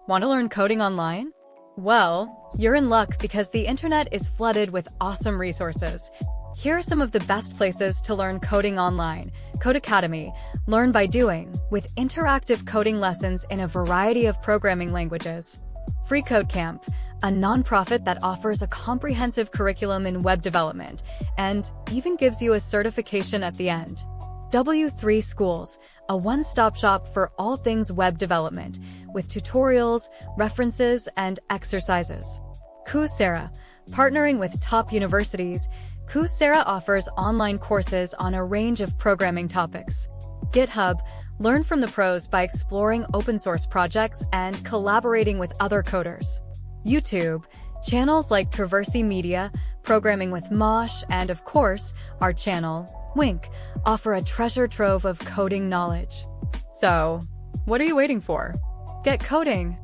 Want to learn coding online? Well, you're in luck because the internet is flooded with awesome resources. Here are some of the best places to learn coding online. Code Academy, learn by doing, with interactive coding lessons in a variety of programming languages. Free Code Camp, a nonprofit that offers a comprehensive curriculum in web development and even gives you a certification at the end. W3 Schools, a one-stop shop for all things web development, with tutorials, references, and exercises. Coursera, partnering with top universities, Coursera offers online courses on a range of programming topics. GitHub, learn from the pros by exploring open-source projects and collaborating with other coders. YouTube, channels like Traversy Media, Programming with Mosh, and of course, our channel, Wink, offer a treasure trove of coding knowledge. So, what are you waiting for? Get coding!